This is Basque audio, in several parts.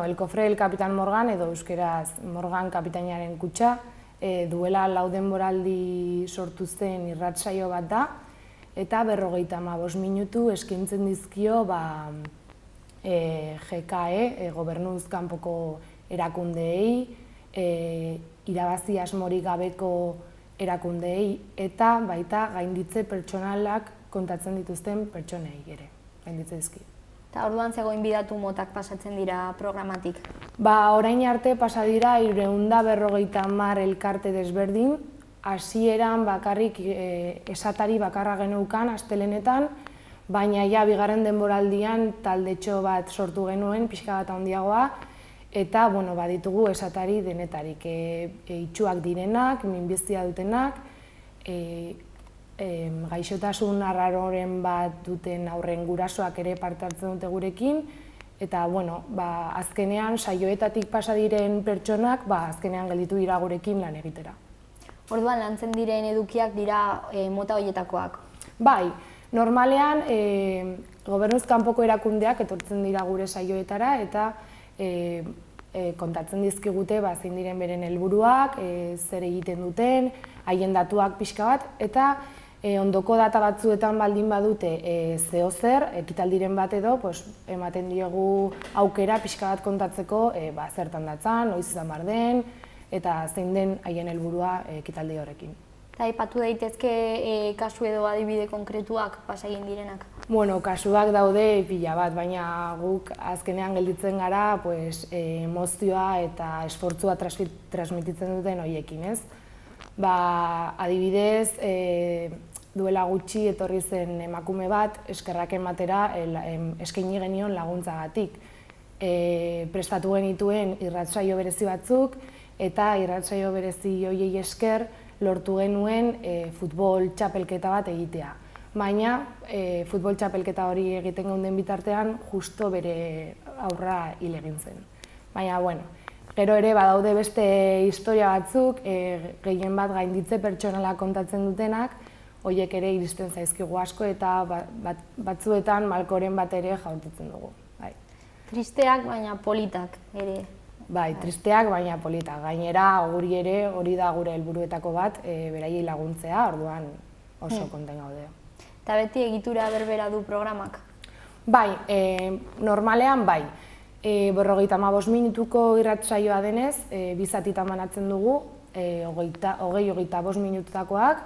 El Cofre del Kapitan Morgan, edo euskeraz Morgan kapitainaren kutxa, duela 4 denboraldi sortu zen irratsaio bat da, eta 55 minutu eskaintzen dizkio GKE, gobernuz kanpoko erakundeei, irabazi asmorik gabeko erakundeei, eta baita gainditze pertsonalak kontatzen dituzten pertsonei ere, gainditze dizkio. Eta orduan zegoen bidatu motak pasatzen dira programatik? Orain arte pasa dira 350 elkarte desberdin, hasieran bakarrik esatari bakarra geneukan astelenetan, baina ja bigarren denboraldian taldetxo bat sortu genuen, pixka bat handiagoa, eta baditugu esatari denetarik, itsuak direnak, minbizia dutenak, gaixotasun arraroren bat duten aurren gurasoak ere parte hartzen dute gurekin, eta azkenean saioetatik pasa diren pertsonak azkenean gelditu dira gurekin lan egitera. Orduan lantzen diren edukiak dira mota horietakoak? Bai, normalean gobernuz kanpoko erakundeak etortzen dira gure saioetara eta kontatzen dizkigute zein diren beren helburuak, zer egiten duten, haien datuak pixka bat, eta ondoko data batzuetan baldin badute zeozer, ekitaldiren bat edo, ematen diegu aukera pixka bat kontatzeko zertan datzan, noiz izan behar den, eta zein den haien helburua ekitaldi horrekin. Eta aipatu daitezke kasu edo adibide konkretuak pasa egin direnak? Kasuak daude pila bat, baina guk azkenean gelditzen gara emozioa eta esfortzua transmititzen duten horiekin, ez? Adibidez, duela gutxi etorri zen emakume bat eskerrak ematera eskaini genion laguntzagatik. Prestatu genituen irratsaio berezi batzuk, eta irratsaio berezi horiei esker lortu genuen futbol txapelketa bat egitea. Baina futbol txapelketa hori egiten geunden bitartean justo bere aurra hil egin zen. Baina, gero ere badaude beste historia batzuk, gehien bat gainditze pertsonala kontatzen dutenak, horiek ere iristen zaizkigu asko eta batzuetan malkoren bat ere jaurtitzen dugu. Tristeak baina politak ere. Bai, tristeak baina politak. Gainera, guri ere hori da gure helburuetako bat, beraiei laguntzea, orduan oso konten gaude. Eta beti egitura berbera du programak? Bai, normalean bai. 55 minutuko irratsaioa denez, bi zatitan banatzen dugu, 20-25 minututakoak,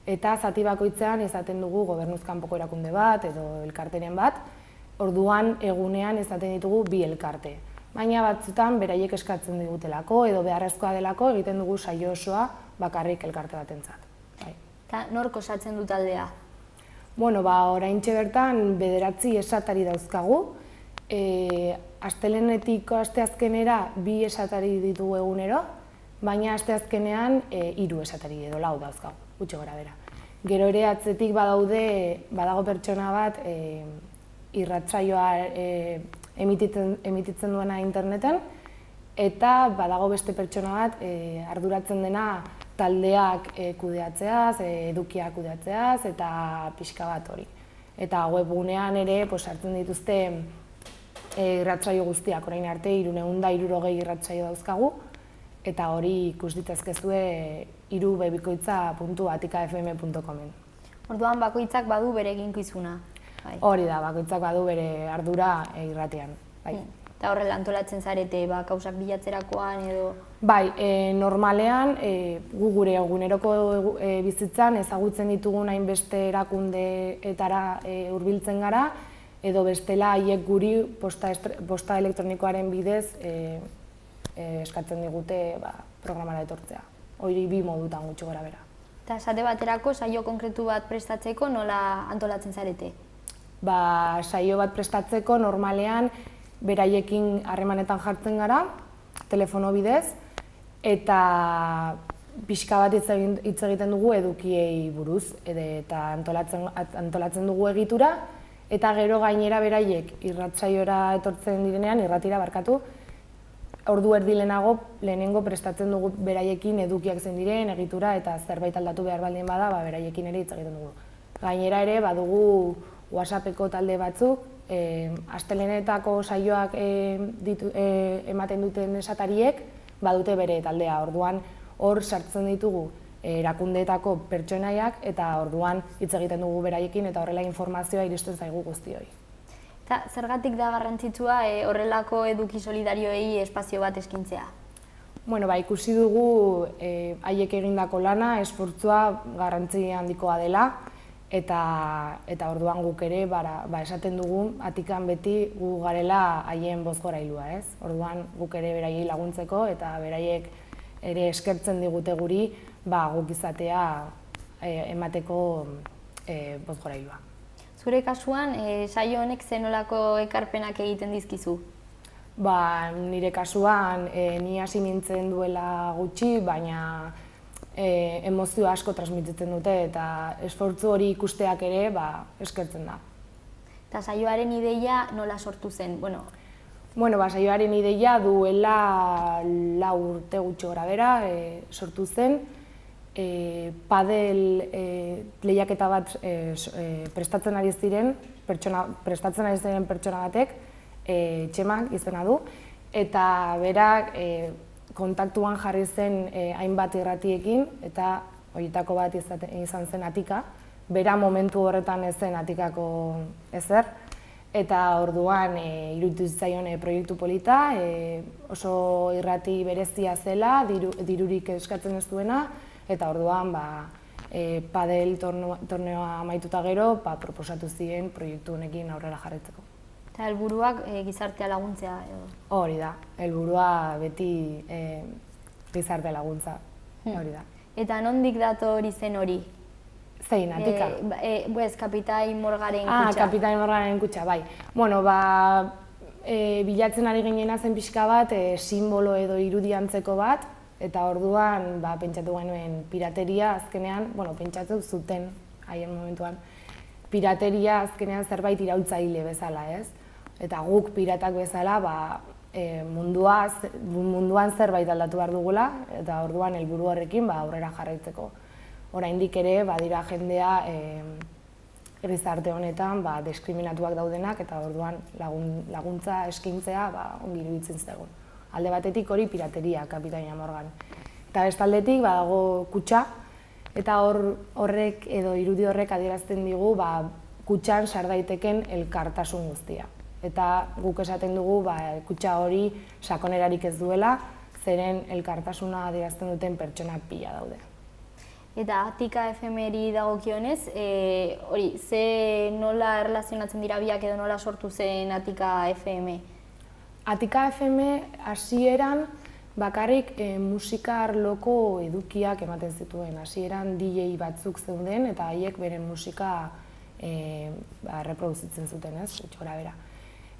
eta zati bakoitzean izaten dugu gobernuz kanpoko erakunde bat edo elkarteren bat, orduan egunean izaten ditugu 2 elkarte. Baina batzutan beraiek eskatzen digutelako edo beharrezkoa delako egiten dugu saio osoa bakarrik elkarte batentzat. Eta nork osatzen du taldea? Oraintxe bertan 9 esatari dauzkagu. Astelenetik asteazkenera 2 esatari ditugu egunero, baina asteazkenean 3 esatari edo 4 dauzkagu, gutxi gora bera. Gero ere atzetik badago pertsona bat irratsaioa emititzen duena interneten, eta badago beste pertsona bat arduratzen dena taldeak kudeatzeaz, edukiak kudeatzeaz, eta pixka bat hori. Eta webgunean ere sartzen dituzte irratsaio guztiak, orain arte 360 irratsaio dauzkagu, eta hori ikus ditezkezue irubebikoitza.atikafm.comen. Orduan bakoitzak badu bere eginkizuna? Hori da, bakoitzak badu bere ardura irratian. Eta horrela antolatzen zarete, kausak bilatzerakoan edo? Bai, normalean gu gure eguneroko bizitzan ezagutzen ditugun hainbeste erakundeetara hurbiltzen gara, edo bestela haiek guri posta elektronikoaren bidez eskatzen digute programara etortzea. Hori 2 modutan gutxi gora bera. Eta esate baterako saio konkretu bat prestatzeko nola antolatzen zarete? Saio bat prestatzeko normalean beraiekin harremanetan jartzen gara, telefono bidez, eta pixka bat hitz egiten dugu edukiei buruz, eta antolatzen dugu egitura, eta gero gainera beraiek irratsaiora etortzen direnean, irratira barkatu, ordu erdi lehenengo prestatzen dugu beraiekin edukiak zein diren, egitura, eta zerbait aldatu behar baldin bada, beraiekin ere hitz egiten dugu. Gainera ere, badugu WhatsAppeko talde batzuk, Astelehenetako saioak ematen duten esatariek badute bere taldea, orduan hor sartzen ditugu erakundeetako pertsonaiak eta orduan hitz egiten dugu beraiekin eta horrela informazioa iristen zaigu guztioi. Eta zergatik da garrantzitsua horrelako eduki solidarioei espazio bat eskintzea? Bueno, ikusi dugu haiek egindako lana, esfortzua garrantzi handikoa dela eta orduan guk ere esaten dugu Atikan beti gu garela haien bozgorailua, ez? Orduan guk ere beraiei laguntzeko eta beraiek ere eskertzen digute guri guk izatea emateko bozgorailua. Zure kasuan, saio honek zenolako ekarpenak egiten dizkizu? Nire kasuan ni hasi nintzen duela gutxi, baina emozio asko transmititzen dute eta esfortzu hori ikusteak ere eskertzen da. Eta saioaren ideia nola sortu zen? Saioaren ideia duela 4 urte gutxi gorabehera sortu zen. Padel lehiaketa bat prestatzen ari ziren pertsona batek, Txemak izena du, eta berak kontaktuan jarri zen hainbat irratiekin eta horietako bat izan zen Atika. Bera momentu horretan ez zen Atikako ezer eta orduan iruditu zitzaion proiektu polita, oso irrati berezia zela, dirurik eskatzen ez duena eta orduan padel torneoa amaituta gero proposatu ziren proiektu honekin aurrera jarraitzeko. Eta helburuak gizartea laguntzea edo? Hori da, helburua beti gizartea laguntza, hori da. Eta nondik dator izen hori? Zein, Atika? Kapitain Morgaren kutxa. Kapitain Morgaren kutxa, bai. Bilatzen ari ginena zen pixka bat, simbolo edo irudiantzeko bat, eta orduan pentsatu genuen pirateria azkenean, pentsatu zuten haien momentuan, pirateria azkenean zerbait iraultzaile bezala, ez? Eta guk piratak bezala munduan zerbait aldatu behar dugula, eta orduan helburu horrekin aurrera jarraitzeko. Oraindik ere badira jendea gizarte honetan diskriminatuak daudenak eta orduan laguntza eskintzea ongi iruditzen zaigun. Alde batetik hori pirateria, Kapitaina Morgan. Eta bestaldetik badago kutxa, eta horrek edo irudi horrek adierazten digu kutxan sar daiteken elkartasun guztia. Eta guk esaten dugu kutxa hori sakonerarik ez duela, zeren elkartasuna adierazten duten pertsonak pila daude. Eta Atika FM-eri dagokionez, nola erlazionatzen dira biak edo nola sortu zen Atika FM? Atika FM hasieran bakarrik musika arloko edukiak ematen zituen. Hasieran DJ batzuk zeuden eta haiek beren musika reproduzitzen zuten, ez, gutxora bera.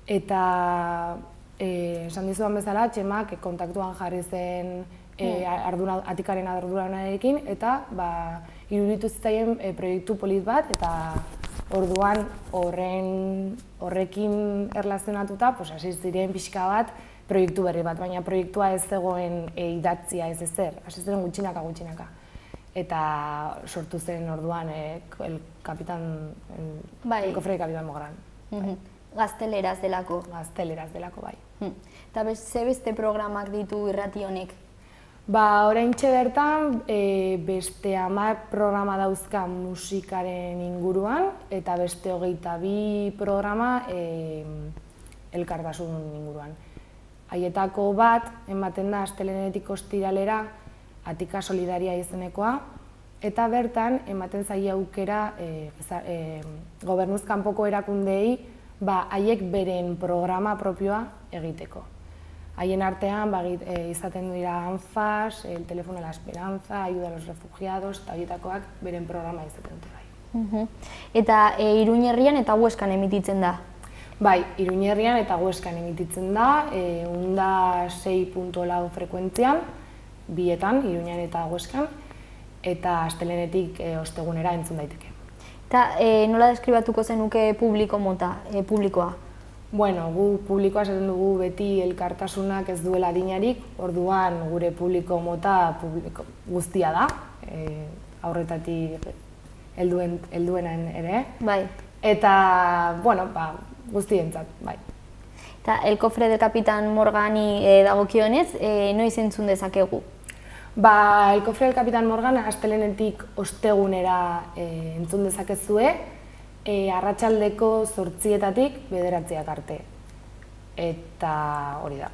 Eta esan dizudan bezala, Txemak kontaktuan jarri zen Atikaren arduranarekin eta iruditu zitzaien proiektu polit bat eta orduan horrekin erlazionatuta hasi ziren pixka bat proiektu berri bat, baina proiektua ez zegoen idatzia ez ezer, hasi ziren gutxinaka. Eta sortu zen orduan el Cofre de Kapitan Mogran. Gazteleraz delako. Gazteleraz delako, bai. Eta ze beste programak ditu irrati honek? Oraintxe bertan beste 10 programa dauzka musikaren inguruan eta beste 22 programa elkartasun inguruan. Haietako bat ematen da astelehenetik ostiralera Atika Solidaria izenekoa eta bertan ematen zaie aukera gobernuz kanpoko erakundeei haiek beren programa propioa egiteko. Haien artean izaten dira ANFAS, el Teléfono de la Esperanza, Ayuda a los Refugiados, eta horietakoak beren programa izaten dute bai. Eta Iruñerrian eta Hueskan emititzen da? Bai, Iruñerrian eta Hueskan emititzen da, Onda 6.4 frekuentzian, bietan, Iruñan eta Hueskan, eta astelehenetik ostegunera entzun daiteke. Eta nola deskribatuko zenuke publikoa? Bueno, gu publikoa esaten dugu beti elkartasunak ez duela adinarik, orduan gure publiko mota guztia da, aurretatik helduenen ere. Bai. eta, bueno, guztientzat, bai. Eta El Cofre del Kapitan Morgani dagokionez, noiz entzun dezakegu? El Cofre del Kapitan Morgan astelehenetik ostegunera entzun dezakezue, arratsaldeko 8:00-etatik 9:00 arte. Eta hori da.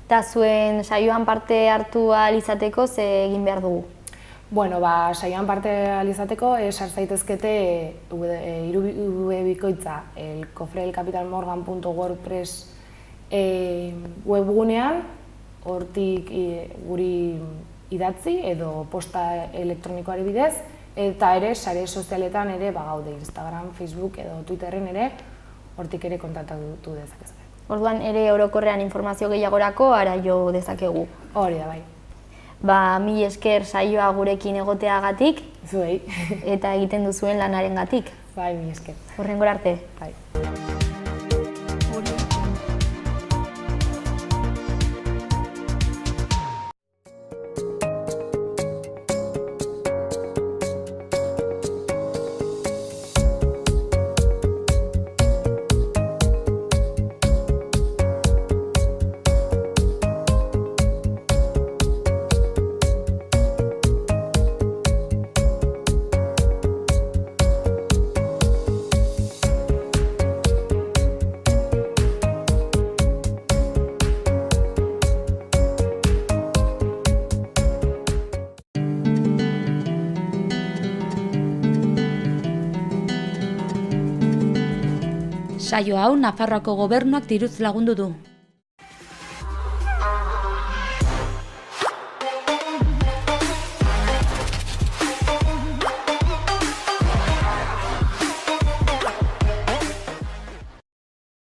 Eta zuen saioan parte hartu ahal izateko ze egin behar dugu? Saioan parte ahal izateko sar zaitezkete irubikoitza elcofredelcapitanmorgan.wordpress webgunean, hortik guri idatzi edo posta elektronikoari bidez, eta ere sare sozialetan ere gaude, Instagram, Facebook edo Twitterren ere, hortik ere kontaktatu dezakezue. Orduan ere orokorrean informazio gehiagorako ara jo dezakegu. Hori da, bai. Mil esker saioa gurekin egoteagatik. Zuei. Eta egiten duzuen lanarengatik. Bai, mil esker. Hurrengora arte. Bai. Saio hau Nafarroako Gobernuak diruz lagundu du.